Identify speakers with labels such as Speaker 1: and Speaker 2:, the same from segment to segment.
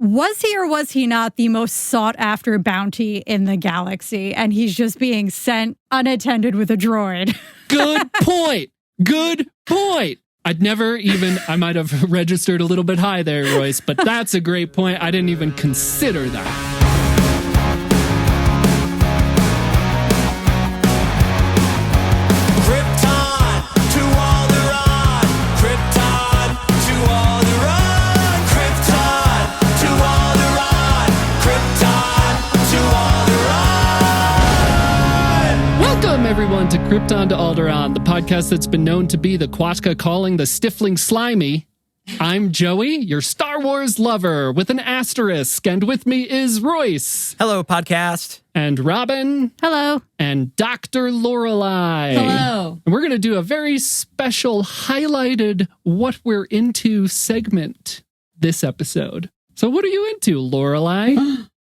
Speaker 1: was he or was he not the most sought after bounty in the galaxy? And he's just being sent unattended with a droid.
Speaker 2: Good point. Good point. I might have registered a little bit high there, Royce, but that's a great point. I didn't even consider that. Everyone to Krypton to Alderaan, the podcast that's been known to be the Quatka calling the stifling slimy. I'm Joey, your Star Wars lover with an asterisk, and with me is Royce.
Speaker 3: Hello, podcast.
Speaker 2: And Robin.
Speaker 1: Hello.
Speaker 2: And Dr. Lorelei.
Speaker 4: Hello.
Speaker 2: And we're going to do a very special highlighted what we're into segment this episode. So what are you into, Lorelei?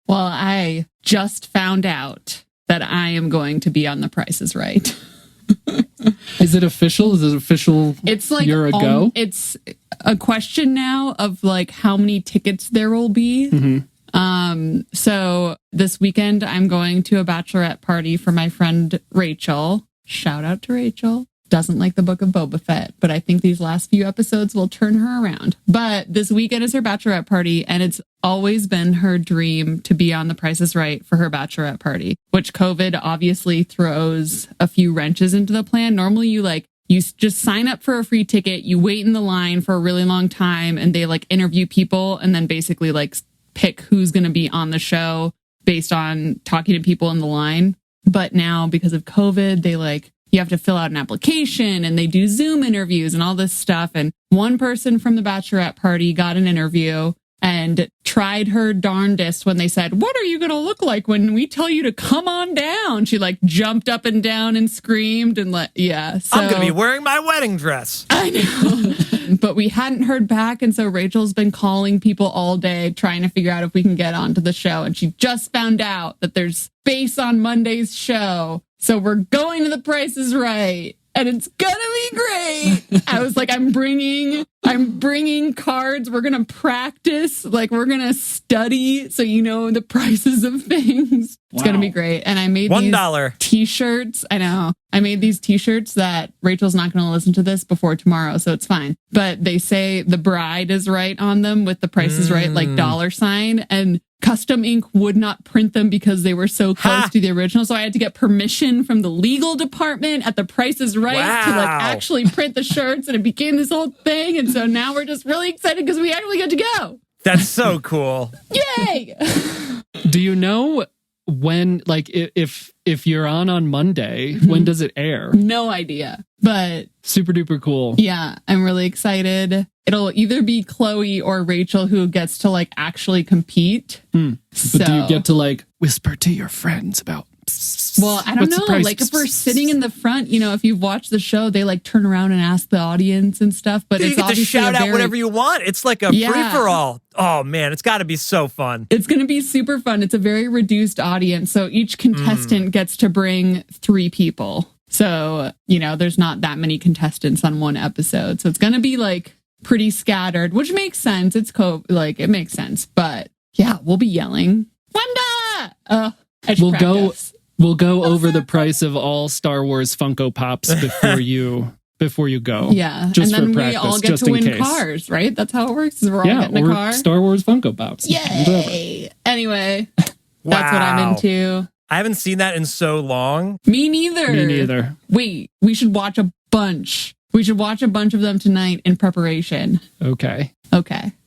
Speaker 4: Well, I just found out that I am going to be on The Price is Right.
Speaker 2: Is it official? Is it official?
Speaker 4: It's like
Speaker 2: year ago?
Speaker 4: It's a question now of like how many tickets there will be.
Speaker 2: Mm-hmm.
Speaker 4: So this weekend I'm going to a bachelorette party for my friend Rachel. Shout out to Rachel. Doesn't like the Book of Boba Fett, but I think these last few episodes will turn her around. But this weekend is her bachelorette party, and it's always been her dream to be on The Price is Right for her bachelorette party, which COVID obviously throws a few wrenches into the plan. Normally you just sign up for a free ticket, you wait in the line for a really long time, and they like interview people and then basically like pick who's going to be on the show based on talking to people in the line. But now because of COVID, you have to fill out an application and they do Zoom interviews and all this stuff. And one person from the bachelorette party got an interview and tried her darndest when they said, "What are you going to look like when we tell you to come on down?" She like jumped up and down and screamed and so
Speaker 3: I'm going to be wearing my wedding dress.
Speaker 4: I know. But we hadn't heard back. And so Rachel's been calling people all day trying to figure out if we can get onto the show. And she just found out that there's space on Monday's show. So we're going to The Price is Right, and it's gonna be great. I was like, I'm bringing cards. We're gonna practice, like we're gonna study, so you know the prices of things. It's gonna be great. And I made
Speaker 3: $1
Speaker 4: these t-shirts. I know. I made these t-shirts that Rachel's not gonna listen to this before tomorrow, so it's fine. But they say the bride is right on them with the Price is Right, like $, and Custom Ink would not print them because they were so close to the original. So I had to get permission from the legal department at The Price is Right to like actually print the shirts. And it became this whole thing. And so now we're just really excited because we actually get to go.
Speaker 3: That's so cool.
Speaker 4: Yay!
Speaker 2: Do you know when, like, if you're on Monday, when does it air?
Speaker 4: No idea. But
Speaker 2: super duper cool.
Speaker 4: Yeah, I'm really excited. It'll either be Chloe or Rachel who gets to like actually compete.
Speaker 2: But do you get to like whisper to your friends about?
Speaker 4: Well, I don't know. Like if we're sitting in the front, you know, if you've watched the show, they like turn around and ask the audience and stuff. But
Speaker 3: you
Speaker 4: it's
Speaker 3: get to shout out whatever you want. It's like a free for all. Oh man, it's got to be so fun.
Speaker 4: It's going to be super fun. It's a very reduced audience, so each contestant gets to bring 3 people. So you know, there's not that many contestants on one episode, so it's going to be like pretty scattered, which makes sense. It's it makes sense. But yeah, we'll be yelling, Wanda!
Speaker 2: We'll go over the price of all Star Wars Funko Pops before you go.
Speaker 4: Yeah,
Speaker 2: just
Speaker 4: and then
Speaker 2: for practice,
Speaker 4: we all get to win cars, right? That's how it works. Is we're all getting a car.
Speaker 2: Star Wars Funko Pops.
Speaker 4: Yay! Anyway, that's what I'm into.
Speaker 3: I haven't seen that in so long.
Speaker 4: Me neither. Wait, we should watch a bunch. We should watch a bunch of them tonight in preparation.
Speaker 2: Okay.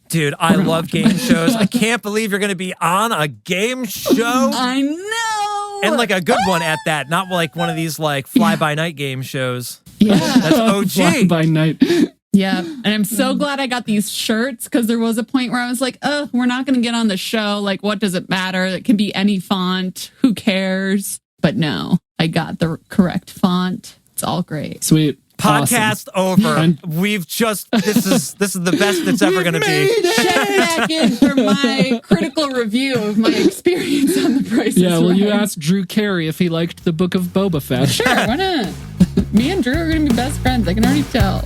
Speaker 3: Dude, I love game shows. I can't believe you're going to be on a game show.
Speaker 4: I know.
Speaker 3: And like a good one at that, not like one of these like fly-by-night game shows.
Speaker 4: Yeah.
Speaker 3: That's OG.
Speaker 2: Fly-by-night.
Speaker 4: Yeah. And I'm so glad I got these shirts because there was a point where I was like, oh, we're not going to get on the show. Like, what does it matter? It can be any font. Who cares? But no, I got the correct font. It's all great.
Speaker 2: Sweet.
Speaker 3: Podcast over. We've just this is the best it's ever going to be.
Speaker 4: Check back in for my critical review of my experience on The Price is Right.
Speaker 2: You asked Drew Carey if he liked the Book of Boba Fett.
Speaker 4: Sure, why not? Me and Drew are going to be best friends. I can already tell.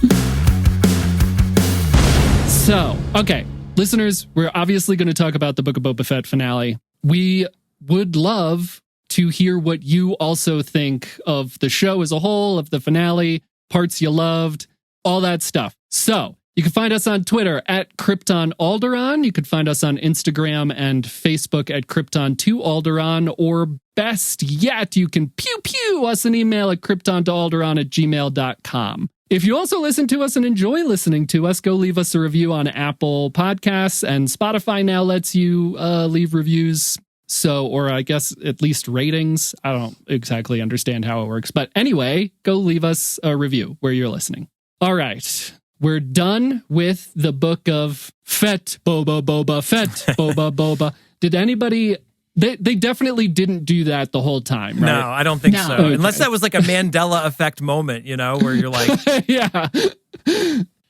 Speaker 2: So, okay. Listeners, we're obviously going to talk about the Book of Boba Fett finale. We would love to hear what you also think of the show as a whole, of the finale, parts you loved, all that stuff. So you can find us on Twitter at Krypton Alderaan. You can find us on Instagram and Facebook at Krypton2Alderaan. Or best yet, you can pew pew us an email at krypton2alderaan@gmail.com. If you also listen to us and enjoy listening to us, go leave us a review on Apple Podcasts, and Spotify now lets you leave reviews. So, or I guess at least ratings. I don't exactly understand how it works. But anyway, go leave us a review where you're listening. All right. We're done with the Book of Fett, Boba Fett, Boba. Did anybody... They definitely didn't do that the whole time, right?
Speaker 3: No, I don't think so.
Speaker 2: Okay.
Speaker 3: Unless that was like a Mandela effect moment, where you're like...
Speaker 2: Yeah.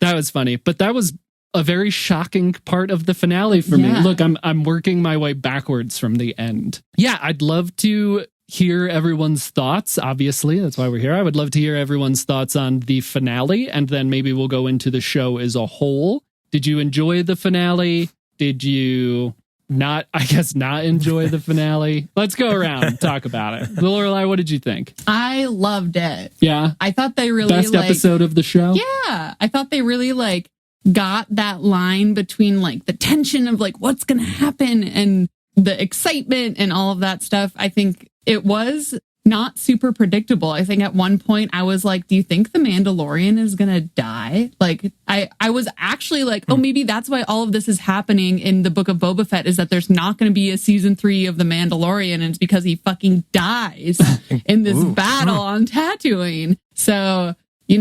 Speaker 2: That was funny. But that was a very shocking part of the finale for me. Look, I'm working my way backwards from the end. Yeah, I'd love to hear everyone's thoughts, obviously. That's why we're here. I would love to hear everyone's thoughts on the finale, and then maybe we'll go into the show as a whole. Did you enjoy the finale? Did you... not enjoy the finale? Let's go around and talk about it. Lorelai, what did you think?
Speaker 4: I loved it.
Speaker 2: Yeah.
Speaker 4: I thought they really
Speaker 2: best episode of the show.
Speaker 4: Yeah. I thought they really got that line between the tension of what's going to happen and the excitement and all of that stuff. I think it was not super predictable. I think at one point I was like, do you think the Mandalorian is going to die? I was actually oh, maybe that's why all of this is happening in the Book of Boba Fett, is that there's not going to be a season 3 of the Mandalorian, and it's because he fucking dies in this battle on Tatooine. So, I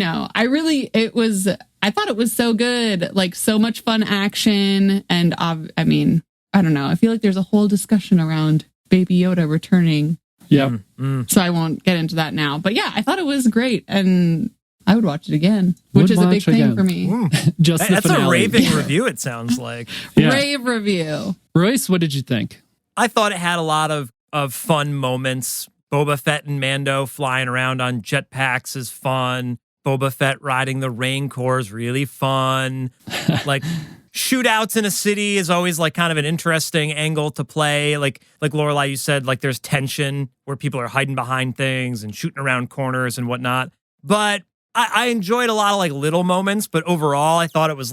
Speaker 4: thought it was so good, so much fun action. And I mean, I don't know. I feel like there's a whole discussion around Baby Yoda returning.
Speaker 2: Yeah.
Speaker 4: So I won't get into that now. But yeah, I thought it was great, and I would watch it again, which is a big thing for me.
Speaker 2: Just
Speaker 3: That's
Speaker 2: finale.
Speaker 3: a raving review, it sounds like.
Speaker 2: Yeah.
Speaker 4: Rave review.
Speaker 2: Royce, what did you think?
Speaker 3: I thought it had a lot of fun moments. Boba Fett and Mando flying around on jetpacks is fun. Boba Fett riding the RANCOR is really fun. Shootouts in a city is always kind of an interesting angle to play. Like Lorelai, you said, there's tension where people are hiding behind things and shooting around corners and whatnot. But I enjoyed a lot of little moments, but overall I thought it was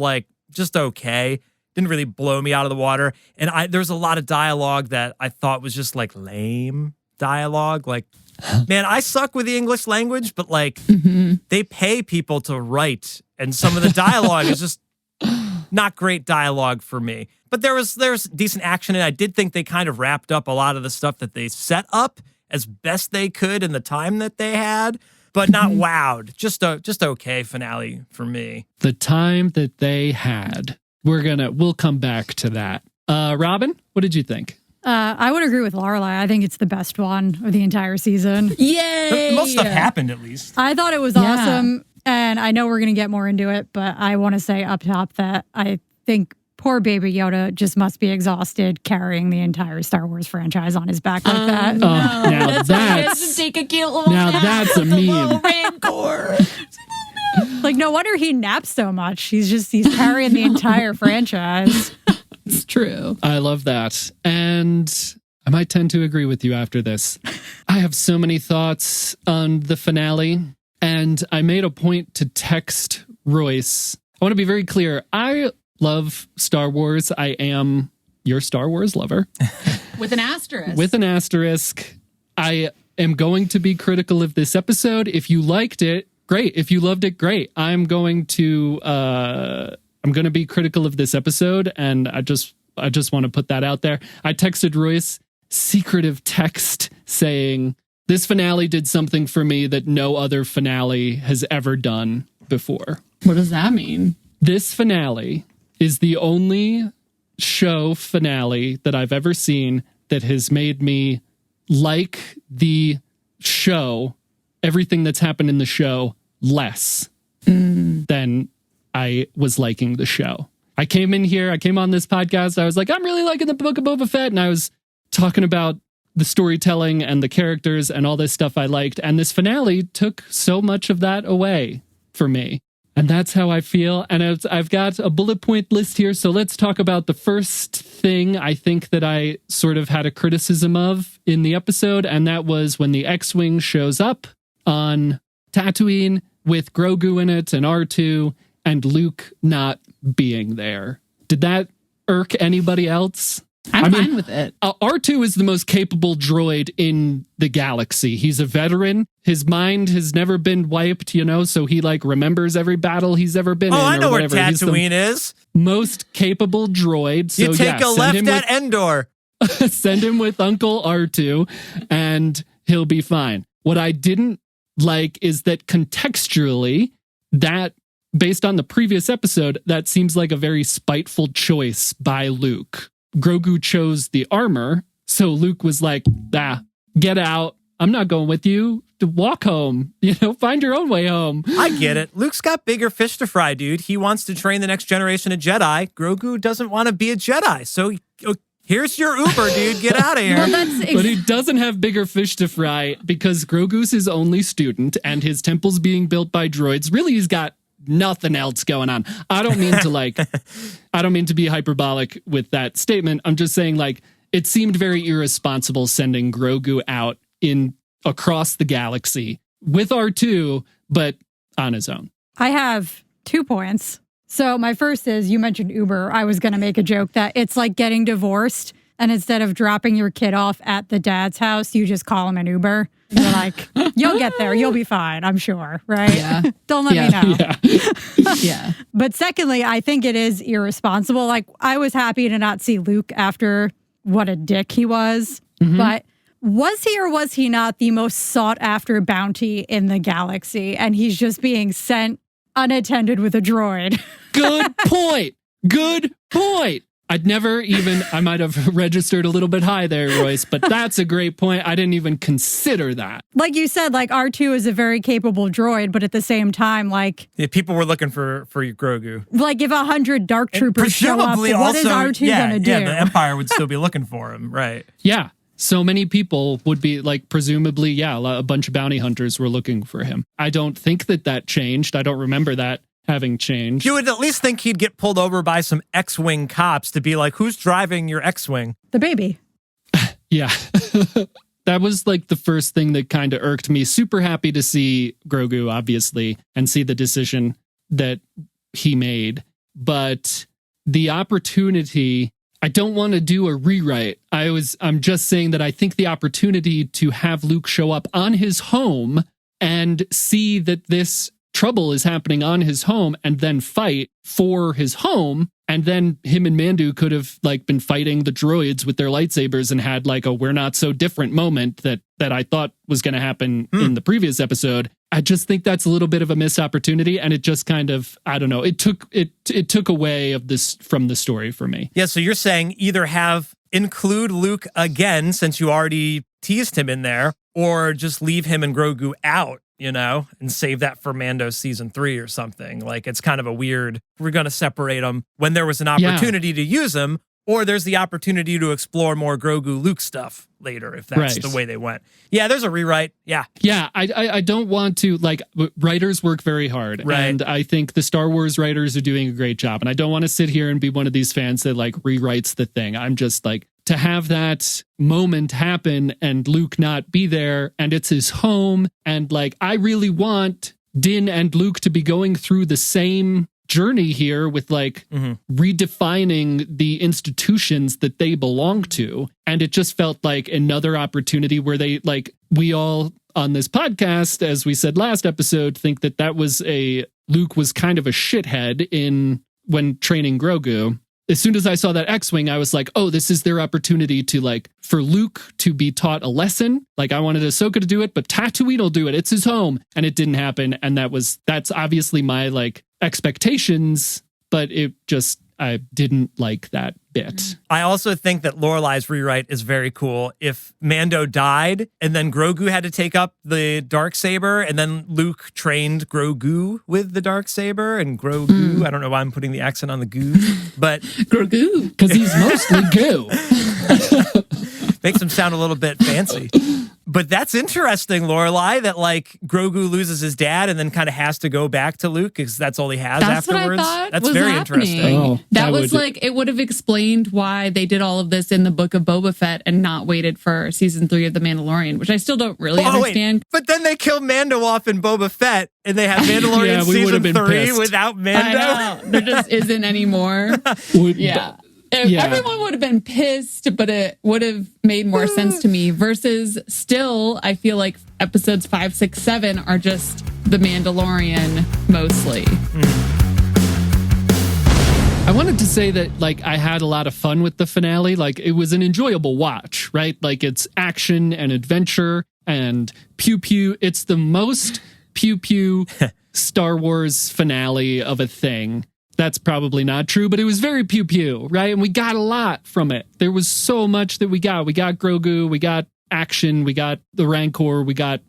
Speaker 3: just okay. Didn't really blow me out of the water. And there's a lot of dialogue that I thought was just lame dialogue. Man, I suck with the English language, but they pay people to write, and some of the dialogue is just not great dialogue for me. But there's decent action, and I did think they kind of wrapped up a lot of the stuff that they set up as best they could in the time that they had, but not wowed. Just okay finale for me.
Speaker 2: The time that they had. We'll come back to that. Robin, what did you think?
Speaker 1: I would agree with Lorelai. I think it's the best one of the entire season.
Speaker 4: Yay!
Speaker 3: The most stuff happened, at least.
Speaker 1: I thought it was awesome. And I know we're going to get more into it, but I want to say up top that I think poor Baby Yoda just must be exhausted carrying the entire Star Wars franchise on his back like that.
Speaker 4: No.
Speaker 2: Now
Speaker 4: that's take a cute little
Speaker 2: that's a meme.
Speaker 4: RANCOR.
Speaker 1: No wonder he naps so much. He's carrying the entire franchise.
Speaker 4: It's true.
Speaker 2: I love that. And I might tend to agree with you after this. I have so many thoughts on the finale. And I made a point to text Royce. I want to be very clear. I love Star Wars. I am your Star Wars lover.
Speaker 4: With an asterisk.
Speaker 2: With an asterisk. I am going to be critical of this episode. If you liked it, great. If you loved it, great. I'm going to be critical of this episode, and I just want to put that out there. I texted Royce secretive text saying, this finale did something for me that no other finale has ever done before.
Speaker 4: What does that mean?
Speaker 2: This finale is the only show finale that I've ever seen that has made me like the show, everything that's happened in the show, less than I was liking the show. I came on this podcast, I was like, I'm really liking the Book of Boba Fett, and I was talking about the storytelling and the characters and all this stuff I liked, and this finale took so much of that away for me. And that's how I feel. And I've got a bullet point list here. So let's talk about the first thing I think that I sort of had a criticism of in the episode. And that was when the X-Wing shows up on Tatooine with Grogu in it and R2 and Luke not being there. Did that irk anybody else?
Speaker 4: I'm fine with it.
Speaker 2: R2 is the most capable droid in the galaxy. He's a veteran. His mind has never been wiped, so he remembers every battle he's ever been in.
Speaker 3: Oh, I know where
Speaker 2: whatever.
Speaker 3: Tatooine is.
Speaker 2: Most capable droid. So
Speaker 3: you take a left at Endor.
Speaker 2: Send him with Uncle R2 and he'll be fine. What I didn't like is that contextually, that based on the previous episode, that seems like a very spiteful choice by Luke. Grogu chose the armor, so Luke was like, get out. I'm not going with you. Walk home. Find your own way home.
Speaker 3: I get it. Luke's got bigger fish to fry, dude. He wants to train the next generation of Jedi. Grogu doesn't want to be a Jedi. So here's your Uber, dude. Get out of here.
Speaker 2: But he doesn't have bigger fish to fry because Grogu's his only student and his temple's being built by droids. Really, he's got nothing else going on. I don't mean to be hyperbolic with that statement. I'm just saying it seemed very irresponsible sending Grogu out across the galaxy with R2, but on his own.
Speaker 1: I have 2 points. So my first is, you mentioned Uber. I was going to make a joke that it's like getting divorced, and instead of dropping your kid off at the dad's house, you just call him an Uber. You're like, you'll get there. You'll be fine, I'm sure, right?
Speaker 4: Yeah.
Speaker 1: Don't let me know.
Speaker 2: Yeah.
Speaker 4: Yeah.
Speaker 1: But secondly, I think it is irresponsible. I was happy to not see Luke after what a dick he was. Mm-hmm. But was he or was he not the most sought after bounty in the galaxy? And he's just being sent unattended with a droid.
Speaker 2: Good point. Good point. I might have registered a little bit high there, Royce, but that's a great point. I didn't even consider that.
Speaker 1: Like you said, R2 is a very capable droid, but at the same time,
Speaker 3: yeah, people were looking for Grogu.
Speaker 1: If 100 Dark Troopers show up, what is R2 going to do?
Speaker 3: Yeah, the Empire would still be looking for him, right?
Speaker 2: Yeah. So many people would be presumably, a bunch of bounty hunters were looking for him. I don't think that changed. I don't remember that having changed.
Speaker 3: You would at least think he'd get pulled over by some X-Wing cops to be like, who's driving your X-Wing?
Speaker 1: The baby.
Speaker 2: Yeah. That was the first thing that kind of irked me. Super happy to see Grogu, obviously, and see the decision that he made. But the opportunity, I don't want to do a rewrite. I'm just saying that I think the opportunity to have Luke show up on his home and see that this trouble is happening on his home and then fight for his home, and then him and Mando could have been fighting the droids with their lightsabers and had a we're not so different moment that I thought was going to happen in the previous episode. I just think that's a little bit of a missed opportunity, and it just kind of, I don't know, it took away of this from the story for me.
Speaker 3: Yeah, so you're saying either include Luke again, since you already teased him in there, or just leave him and Grogu out, and save that for Mando season 3 or something. It's kind of a weird, we're going to separate them when there was an opportunity to use them, or there's the opportunity to explore more Grogu Luke stuff later, if that's the way they went. Yeah, there's a rewrite. Yeah. Yeah,
Speaker 2: I don't want to, writers work very hard.
Speaker 3: Right.
Speaker 2: And I think the Star Wars writers are doing a great job. And I don't want to sit here and be one of these fans that rewrites the thing. I'm just to have that moment happen and Luke not be there and it's his home. And I really want Din and Luke to be going through the same journey here with redefining the institutions that they belong to. And it just felt like another opportunity where they we all on this podcast, as we said last episode, think that was Luke was kind of a shithead when training Grogu. As soon as I saw that X-Wing, I was like, oh, this is their opportunity to for Luke to be taught a lesson. I wanted Ahsoka to do it, but Tatooine will do it. It's his home. And it didn't happen. And that's obviously my expectations, but I didn't like that bit.
Speaker 3: I also think that Lorelai's rewrite is very cool. If Mando died and then Grogu had to take up the Darksaber and then Luke trained Grogu with the Darksaber and Grogu, I don't know why I'm putting the accent on the goo, but
Speaker 2: Grogu, because he's mostly goo.
Speaker 3: Makes him sound a little bit fancy. But that's interesting, Lorelai, that like Grogu loses his dad and then kind of has to go back to Luke because that's all he has
Speaker 4: That's
Speaker 3: afterwards.
Speaker 4: what I thought
Speaker 3: That's
Speaker 4: was
Speaker 3: very
Speaker 4: happening.
Speaker 3: interesting.
Speaker 2: Oh,
Speaker 4: That was like, it would have explained why they did all of this in the Book of Boba Fett and not waited for season 3 of The Mandalorian, which I still don't really understand.
Speaker 3: But then they kill Mando off in Boba Fett and they have Mandalorian
Speaker 2: Yeah, we
Speaker 3: season
Speaker 2: would have been
Speaker 3: 3
Speaker 2: pissed.
Speaker 3: without Mando.
Speaker 4: I know. There just isn't anymore. Yeah. Everyone would have been pissed, but it would have made more sense to me versus still, I feel like episodes 5, 6, 7 are just The Mandalorian mostly.
Speaker 2: I wanted to say that like I had a lot of fun with the finale. Like it was an enjoyable watch, right? Like it's action and adventure and pew pew. It's the most pew pew Star Wars finale of a thing. That's probably not true, but it was very pew pew, right? And we got a lot from it. There was so much that we got. We got Grogu, we got action, we got the Rancor, we got,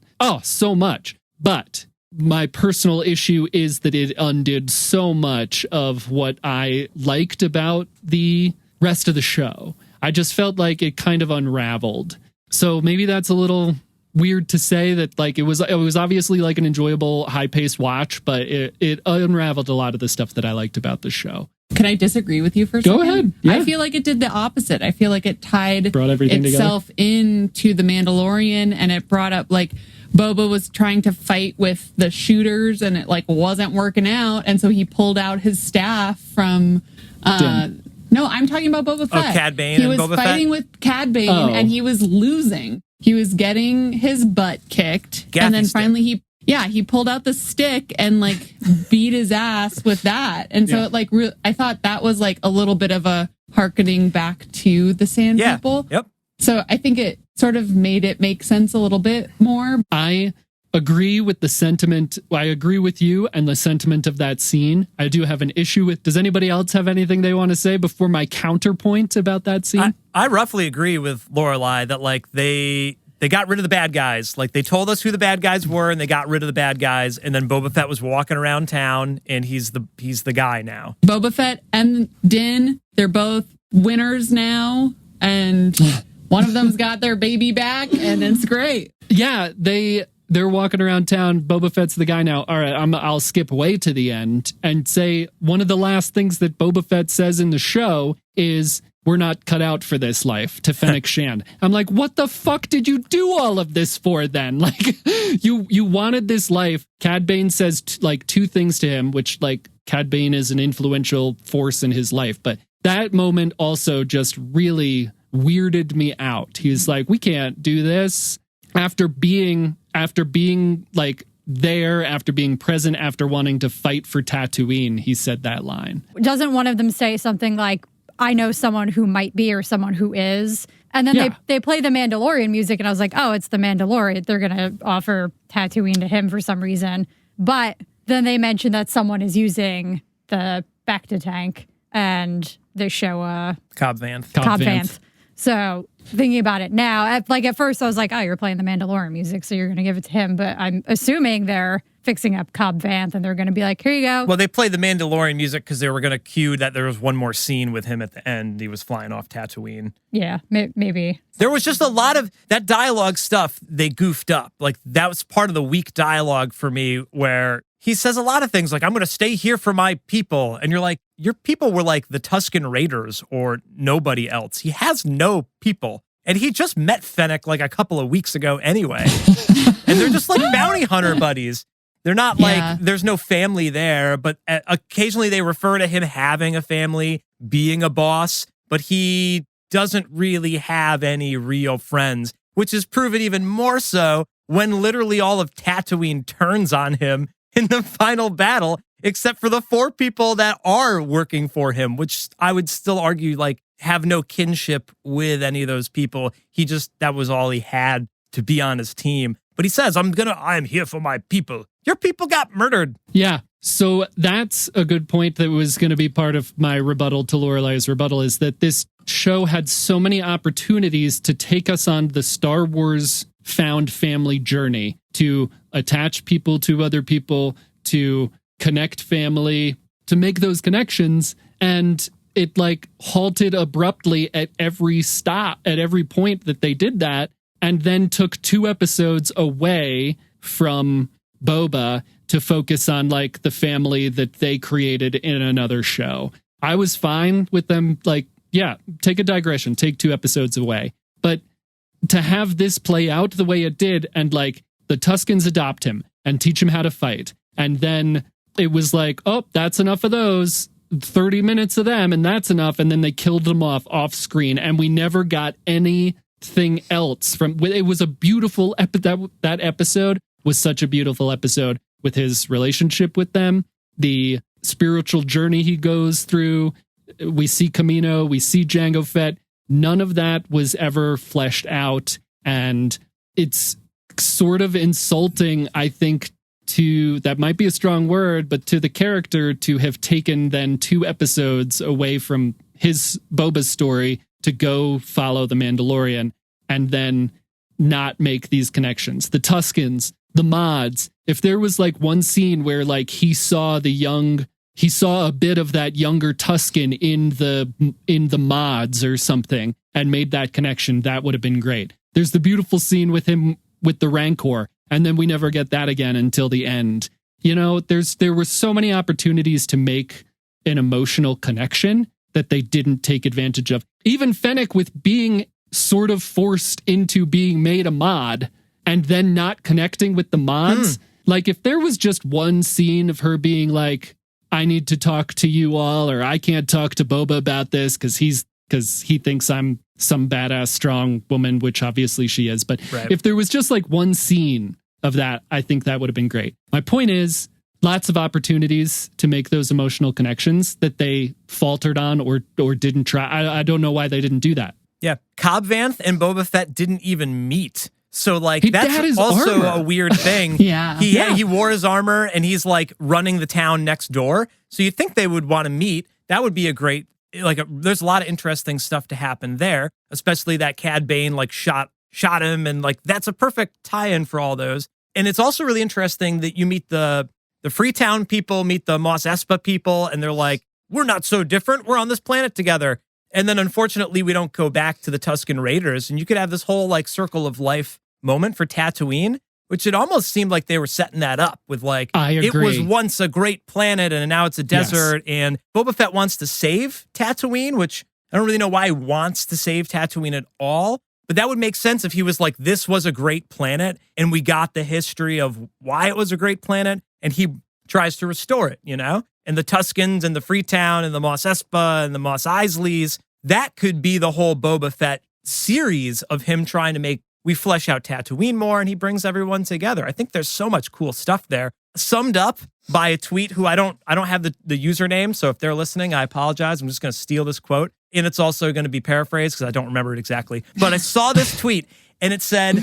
Speaker 2: so much. But my personal issue is that it undid so much of what I liked about the rest of the show. I just felt like it kind of unraveled. So maybe that's a little weird to say that like it was obviously like an enjoyable high-paced watch, but it unraveled a lot of the stuff that I liked about the show.
Speaker 4: Can I disagree with you for a
Speaker 2: Go
Speaker 4: second?
Speaker 2: ahead. Yeah.
Speaker 4: I feel like it did the opposite. I feel like it
Speaker 2: Brought everything
Speaker 4: itself into The Mandalorian, and it brought up like Boba was trying to fight with the shooters and it like wasn't working out, and so he pulled out his staff from no, I'm talking about Boba Fett.
Speaker 3: Cad Bane
Speaker 4: he
Speaker 3: and
Speaker 4: was
Speaker 3: Boba
Speaker 4: fighting
Speaker 3: Fett?
Speaker 4: with Cad Bane and he was losing. He was getting his butt kicked.
Speaker 3: Gaffy
Speaker 4: and then
Speaker 3: stick.
Speaker 4: finally he pulled out the stick and like beat his ass with that. And so it like I thought that was like a little bit of a hearkening back to the Sand People.
Speaker 3: Yep.
Speaker 4: So I think it sort of made it make sense a little bit more.
Speaker 2: I agree with the sentiment. I agree with you and the sentiment of that scene. I do have an issue with, does anybody else have anything they want to say before my counterpoint about that scene?
Speaker 3: I roughly agree with Lorelai that like they got rid of the bad guys. Like they told us who the bad guys were and they got rid of the bad guys. And then Boba Fett was walking around town and he's the guy now.
Speaker 4: Boba Fett and Din, they're both winners now. And one of them's got their baby back and it's great.
Speaker 2: Yeah, they're walking around town. Boba Fett's the guy now. All right, I'll skip way to the end and say one of the last things that Boba Fett says in the show is, "We're not cut out for this life," to Fennec Shand. I'm like, what the fuck did you do all of this for then? Like, you wanted this life. Cad Bane says like two things to him, which like Cad Bane is an influential force in his life. But that moment also just really weirded me out. He's like, we can't do this. After being like there, after being present, after wanting to fight for Tatooine, he said that line.
Speaker 1: Doesn't one of them say something like, I know someone who might be or someone who is? And then they play the Mandalorian music and I was like, oh, it's the Mandalorian. They're going to offer Tatooine to him for some reason. But then they mention that someone is using the Bacta tank and they show
Speaker 3: Cobb Vanth.
Speaker 1: Cobb Vanth. So thinking about it now, at first I was like, oh, you're playing the Mandalorian music, so you're going to give it to him. But I'm assuming they're fixing up Cobb Vanth and they're going to be like, here you go.
Speaker 3: Well, they played the Mandalorian music because they were going to cue that there was one more scene with him at the end. He was flying off Tatooine.
Speaker 1: Yeah, maybe.
Speaker 3: There was just a lot of that dialogue stuff they goofed up. Like that was part of the weak dialogue for me where he says a lot of things like, I'm going to stay here for my people. And you're like, your people were like the Tusken Raiders or nobody else. He has no people. And he just met Fennec like a couple of weeks ago anyway. And they're just like bounty hunter buddies. They're not like, there's no family there, but occasionally they refer to him having a family, being a boss, but he doesn't really have any real friends, which is proven even more so when literally all of Tatooine turns on him in the final battle, except for the 4 people that are working for him, which I would still argue like have no kinship with any of those people. That was all he had to be on his team. But he says, I'm here for my people. Your people got murdered.
Speaker 2: Yeah. So that's a good point that was going to be part of my rebuttal to Lorelai's rebuttal, is that this show had so many opportunities to take us on the Star Wars found family journey, to attach people to other people, to connect family, to make those connections. And it like halted abruptly at every stop, at every point that they did that. and then took 2 episodes away from Boba to focus on like the family that they created in another show. I was fine with them, like, yeah, take a digression, take 2 episodes away. But to have this play out the way it did, and like the Tuskens adopt him and teach him how to fight, and then it was like, oh, that's enough of those. 30 minutes of them, and that's enough. And then they killed them off screen, and we never got anything else from. It was a beautiful that episode was such a beautiful episode with his relationship with them, the spiritual journey he goes through. We see Camino, we see Jango Fett. None of that was ever fleshed out, and it's sort of insulting, I think, that might be a strong word, but to the character to have taken then 2 episodes away from his Boba's story to go follow the Mandalorian and then not make these connections. The Tuskens, the mods, if there was like one scene where like he saw a bit of that younger Tusken in the mods or something and made that connection, that would have been great. There's the beautiful scene with him with the Rancor, and then we never get that again until the end. You know, there were so many opportunities to make an emotional connection that they didn't take advantage of. Even Fennec, with being sort of forced into being made a mod and then not connecting with the mods. Like if there was just one scene of her being like, I need to talk to you all, or I can't talk to Boba about this because he thinks I'm some badass strong woman, which obviously she is. But if there was just like one scene of that, I think that would have been great. My point is, lots of opportunities to make those emotional connections that they faltered on or didn't try. I don't know why they didn't do that.
Speaker 3: Yeah. Cobb Vanth and Boba Fett didn't even meet. So like that's also a weird thing. He wore his armor and he's like running the town next door. So you'd think they would want to meet. That would be a great, there's a lot of interesting stuff to happen there, especially that Cad Bane like shot him, and like that's a perfect tie-in for all those. And it's also really interesting that you meet the Freetown people, meet the Mos Espa people, and they're like, we're not so different. We're on this planet together. And then unfortunately, we don't go back to the Tusken Raiders, and you could have this whole like circle of life moment for Tatooine, which it almost seemed like they were setting that up with like, it was once a great planet and now it's a desert. Yes. And Boba Fett wants to save Tatooine, which I don't really know why he wants to save Tatooine at all. But that would make sense if he was like, this was a great planet and we got the history of why it was a great planet and he tries to restore it, you know? And the Tuskens and the Freetown and the Mos Espa and the Mos Eisleys, that could be the whole Boba Fett series of him trying to we flesh out Tatooine more and he brings everyone together. I think there's so much cool stuff there. Summed up by a tweet who I don't have the username, so if they're listening, I apologize. I'm just going to steal this quote. And it's also going to be paraphrased because I don't remember it exactly. But I saw this tweet and it said,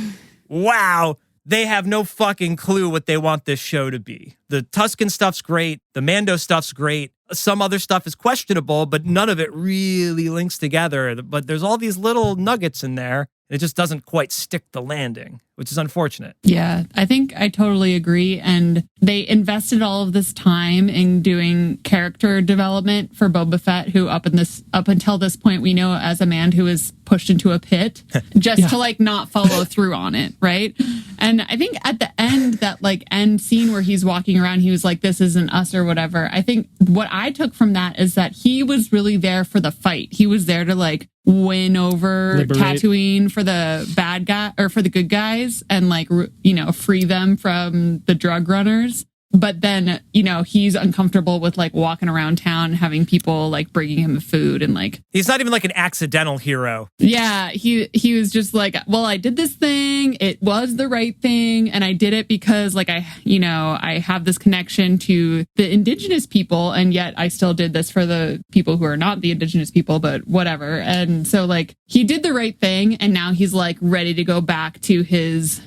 Speaker 3: wow, they have no fucking clue what they want this show to be. The Tusken stuff's great. The Mando stuff's great. Some other stuff is questionable, but none of it really links together. But there's all these little nuggets in there. It just doesn't quite stick the landing, which is unfortunate.
Speaker 4: Yeah, I think I totally agree. And they invested all of this time in doing character development for Boba Fett, who up until this point we know as a man who was pushed into a pit just to like not follow through on it, right? And I think at the end, that like end scene where he's walking around, he was like, this isn't us or whatever. I think what I took from that is that he was really there for the fight. He was there to like win over Tatooine for the bad guy or for the good guys and like, you know, free them from the drug runners. But then, you know, he's uncomfortable with like walking around town, having people like bringing him food and like.
Speaker 3: He's not even like an accidental hero.
Speaker 4: Yeah. He was just like, well, I did this thing. It was the right thing. And I did it because like I have this connection to the indigenous people. And yet I still did this for the people who are not the indigenous people, but whatever. And so like he did the right thing. And now he's like ready to go back to his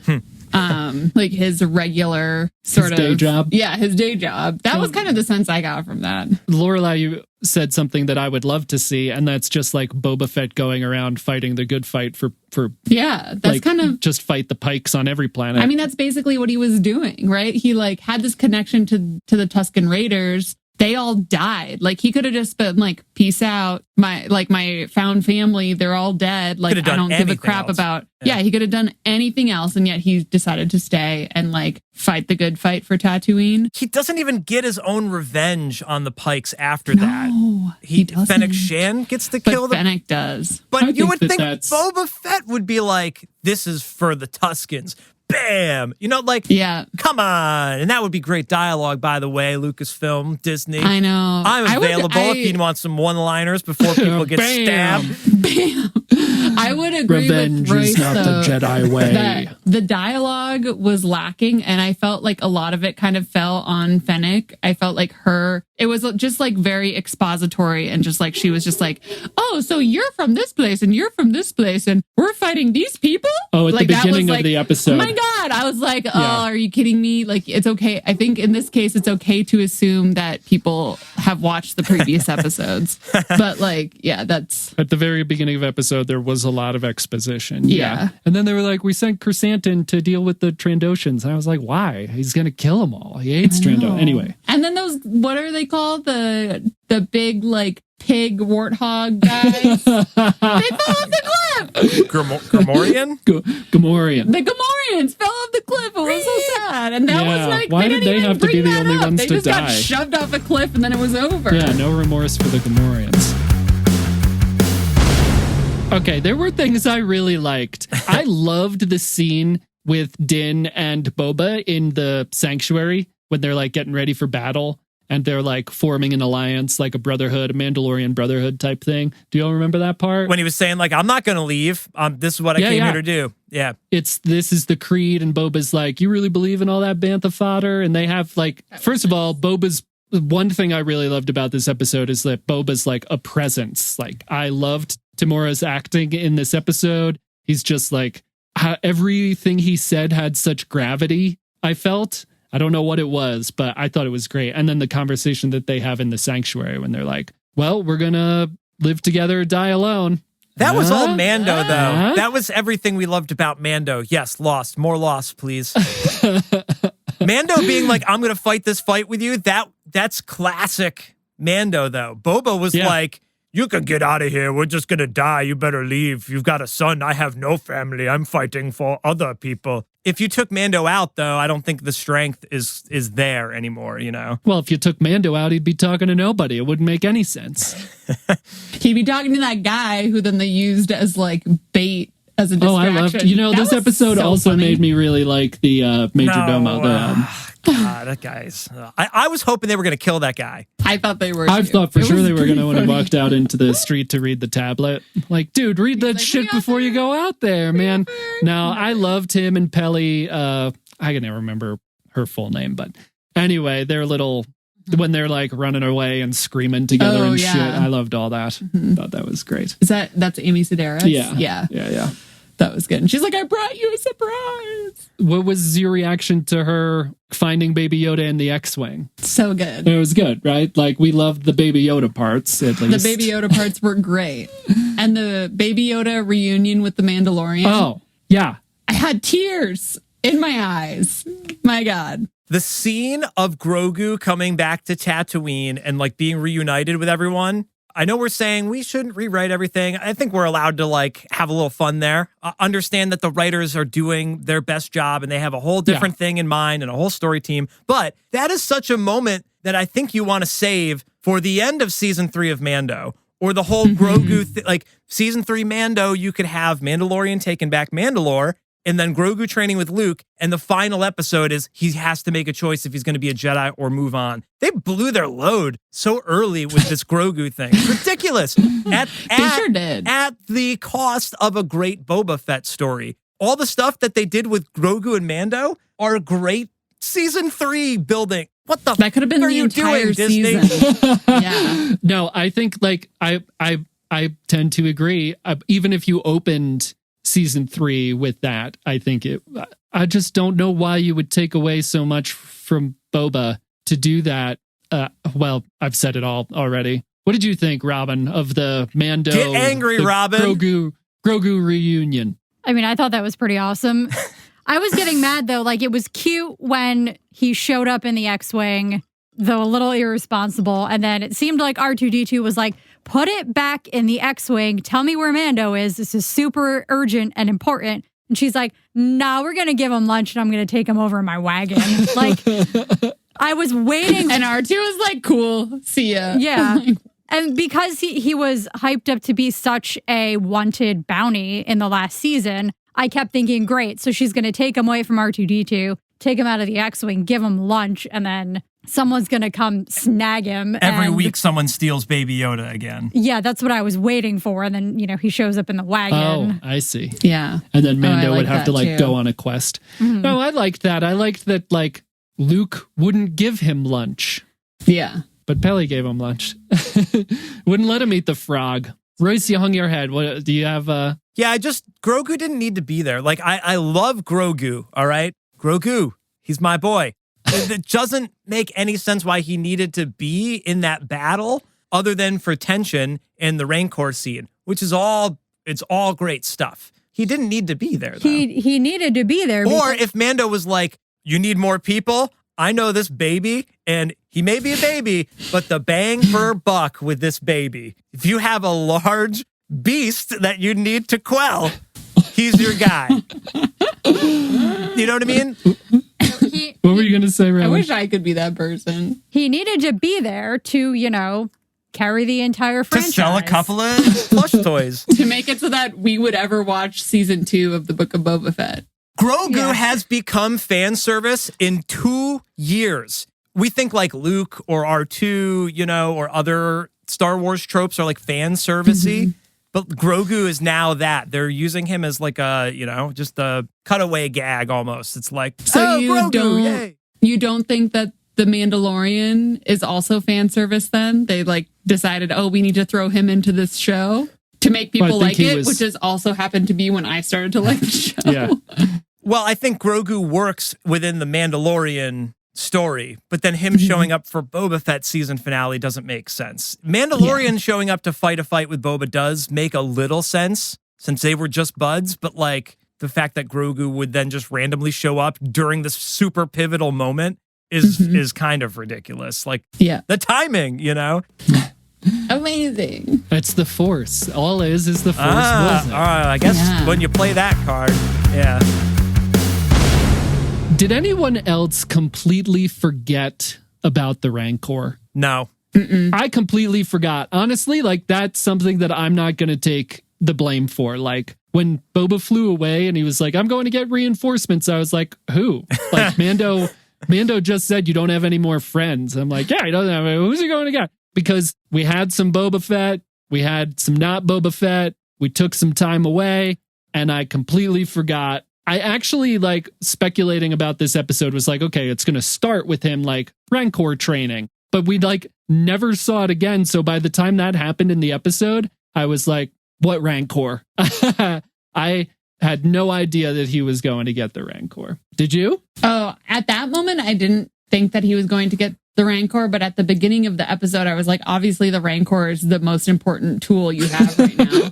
Speaker 4: like his regular sort of
Speaker 2: day job.
Speaker 4: Yeah, his day job. That was kind of the sense I got from that.
Speaker 2: Lorelai, you said something that I would love to see, and that's just like Boba Fett going around fighting the good fight for
Speaker 4: yeah, that's
Speaker 2: like,
Speaker 4: kind of
Speaker 2: just fight the Pikes on every planet.
Speaker 4: I mean, that's basically what he was doing, right? He like had this connection to the Tusken Raiders. they all died. Like he could have just been like, peace out. My found family, they're all dead. Like I don't give a crap about. Yeah, he could have done anything else. And yet he decided to stay and like fight the good fight for Tatooine.
Speaker 3: He doesn't even get his own revenge on the Pikes after that.
Speaker 4: He doesn't.
Speaker 3: Fennec Shan gets to kill them.
Speaker 4: Fennec does.
Speaker 3: But you would think Boba Fett would be like, this is for the Tuskens. Bam! You know, like, come on. And that would be great dialogue, by the way, Lucasfilm, Disney.
Speaker 4: I know.
Speaker 3: I'm available if you want some one-liners before people get stabbed.
Speaker 4: Bam! I would agree
Speaker 2: Revenge
Speaker 4: with Royce,
Speaker 2: is not the Jedi way.
Speaker 4: That the dialogue was lacking, and I felt like a lot of it kind of fell on Fennec. I felt like it was just like very expository, and just like she was just like, oh, so you're from this place, and you're from this place, and we're fighting these people?
Speaker 2: Oh, at
Speaker 4: like,
Speaker 2: the beginning of the episode.
Speaker 4: Oh my God. I was like, are you kidding me? Like, it's okay. I think in this case, it's okay to assume that people have watched the previous episodes. But like, that's...
Speaker 2: At the very beginning of episode, there was a lot of exposition.
Speaker 4: Yeah.
Speaker 2: And then they were like, we sent Chrysanthemum to deal with the Trandoshans. And I was like, why? He's going to kill them all. He hates Trando. Anyway.
Speaker 4: And then those, what are they called? The big, like, pig warthog guys. They fell off the cliff.
Speaker 3: Gamorrean?
Speaker 2: Gamorrean.
Speaker 4: The Gamorreans fell off the cliff. It was so sad. And that was like,
Speaker 2: why did they have to be the only ones to die?
Speaker 4: They just got shoved off a cliff and then it was over.
Speaker 2: Yeah, no remorse for the Gamorreans. Okay, there were things I really liked. I loved the scene with Din and Boba in the sanctuary when they're like getting ready for battle. And they're like forming an alliance, like a brotherhood, a Mandalorian brotherhood type thing. Do you all remember that part?
Speaker 3: When he was saying like, I'm not going to leave. This is what I came here to do. Yeah.
Speaker 2: This is the creed. And Boba's like, you really believe in all that bantha fodder? And they have like, first of all, one thing I really loved about this episode is that Boba's like a presence. Like I loved Temuera's acting in this episode. He's just like, everything he said had such gravity, I felt. I don't know what it was, but I thought it was great. And then the conversation that they have in the sanctuary when they're like, well, we're going to live together, die alone.
Speaker 3: That was all Mando, though. That was everything we loved about Mando. Yes, Lost. More Lost, please. Mando being like, I'm going to fight this fight with you. That's classic Mando, though. Boba was like, you can get out of here. We're just going to die. You better leave. You've got a son. I have no family. I'm fighting for other people. If you took Mando out, though, I don't think the strength is there anymore, you know?
Speaker 2: Well, if you took Mando out, he'd be talking to nobody. It wouldn't make any sense.
Speaker 4: He'd be talking to that guy who then they used as like bait as a distraction.
Speaker 2: Oh, I loved, this episode also funny. Made me really like the Major Domo.
Speaker 3: God, that guy's... I was hoping they were going to kill that guy.
Speaker 4: I thought they were.
Speaker 2: I thought for sure they were going to when he walked out into the street to read the tablet. Like, dude, read that shit before you go out there, man. No, I loved him and Peli. I can never remember her full name, but anyway, they're little... When they're like running away and screaming together and shit. I loved all that. Thought that was great.
Speaker 4: That's Amy Sedaris?
Speaker 2: Yeah.
Speaker 4: That was good. And she's like, I brought you a surprise.
Speaker 2: What was your reaction to her finding Baby Yoda in the X-Wing?
Speaker 4: So good.
Speaker 2: It was good, right? Like, we loved the Baby Yoda parts, at least.
Speaker 4: The Baby Yoda parts were great. And the Baby Yoda reunion with the Mandalorian.
Speaker 2: Oh, yeah.
Speaker 4: I had tears in my eyes. My God.
Speaker 3: The scene of Grogu coming back to Tatooine and like being reunited with everyone. I know we're saying we shouldn't rewrite everything. I think we're allowed to like have a little fun there. Understand that the writers are doing their best job and they have a whole different thing in mind and a whole story team. But that is such a moment that I think you want to save for the end of season 3 of Mando or the whole Grogu like season 3 Mando. You could have Mandalorian taking back Mandalore. And then Grogu training with Luke. And the final episode is he has to make a choice if he's going to be a Jedi or move on. They blew their load so early with this Grogu thing. It's ridiculous.
Speaker 4: They sure did.
Speaker 3: At the cost of a great Boba Fett story. All the stuff that they did with Grogu and Mando are a great season 3 building. What the
Speaker 4: that could have been the entire season. Yeah.
Speaker 2: No, I think like I tend to agree. Even if you opened season 3 with that, I think I just don't know why you would take away so much from Boba to do that. Well, I've said it all already. What did you think, Robin, of the Mando?
Speaker 3: Get angry, Robin.
Speaker 2: Grogu reunion.
Speaker 1: I mean, I thought that was pretty awesome. I was getting mad though. Like it was cute when he showed up in the X-Wing though a little irresponsible. And then it seemed like R2-D2 was like, put it back in the X-Wing. Tell me where Mando is. This is super urgent and important. And she's like, nah, we're going to give him lunch and I'm going to take him over in my wagon. Like, I was waiting.
Speaker 4: And R2 was like, cool, see ya.
Speaker 1: Yeah. And because he was hyped up to be such a wanted bounty in the last season, I kept thinking, great, so she's going to take him away from R2-D2, take him out of the X-Wing, give him lunch, and then someone's going to come snag him.
Speaker 3: Every week someone steals Baby Yoda again.
Speaker 1: Yeah, that's what I was waiting for. And then, he shows up in the wagon.
Speaker 2: Oh, I see.
Speaker 4: Yeah.
Speaker 2: And then Mando
Speaker 4: I
Speaker 2: would have to
Speaker 4: that too.
Speaker 2: go on a quest. No, I liked that. I liked that Luke wouldn't give him lunch.
Speaker 4: Yeah.
Speaker 2: But Peli gave him lunch. Wouldn't let him eat the frog. Royce, you hung your head. What do you have?
Speaker 3: Yeah, Grogu didn't need to be there. Like, I love Grogu, all right? Grogu, he's my boy. It doesn't make any sense why he needed to be in that battle other than for tension and the Rancor scene, which is it's all great stuff. He didn't need to be there, though.
Speaker 1: He needed to be there.
Speaker 3: Or if Mando was like, you need more people, I know this baby, and he may be a baby, but the bang for buck with this baby. If you have a large beast that you need to quell, he's your guy. You know what I mean?
Speaker 2: What were you going to say, Riley?
Speaker 4: I wish I could be that person.
Speaker 1: He needed to be there to, carry the entire
Speaker 3: To
Speaker 1: franchise.
Speaker 3: sell a couple of plush toys.
Speaker 4: To make it so that we would ever watch season 2 of the Book of Boba Fett.
Speaker 3: Grogu has become fan service in 2 years. We think like Luke or R2, or other Star Wars tropes are like fan servicey. But Grogu is now that. They're using him as like a, just a cutaway gag almost. It's like,
Speaker 4: So
Speaker 3: Grogu, yay.
Speaker 4: you don't think that The Mandalorian is also fan service then? They decided, we need to throw him into this show to make people like it, which has also happened to be when I started to like the show.
Speaker 2: Yeah.
Speaker 3: Well, I think Grogu works within the Mandalorian story, but then him showing up for Boba Fett season finale doesn't make sense. Mandalorian showing up to fight a fight with Boba does make a little sense since they were just buds, but the fact that Grogu would then just randomly show up during this super pivotal moment is kind of ridiculous. The timing,
Speaker 4: Amazing.
Speaker 2: It's the Force. All is the Force. Wasn't it?
Speaker 3: All right, I guess when you play that card, yeah.
Speaker 2: Did anyone else completely forget about the Rancor?
Speaker 3: No.
Speaker 2: I completely forgot. Honestly, that's something that I'm not going to take the blame for. When Boba flew away and he was like, I'm going to get reinforcements, I was like, who? Mando just said you don't have any more friends. I'm like, yeah, he doesn't have any. Who's he going to get? Because we had some Boba Fett, we had some not Boba Fett, we took some time away, and I completely forgot. I actually speculating about this episode was okay, it's going to start with him Rancor training, but we never saw it again. So by the time that happened in the episode, I was like, what Rancor? I had no idea that he was going to get the Rancor. Did you?
Speaker 4: Oh, at that moment, I didn't think that he was going to get the Rancor, but at the beginning of the episode, I was like, obviously the Rancor is the most important tool you have right now.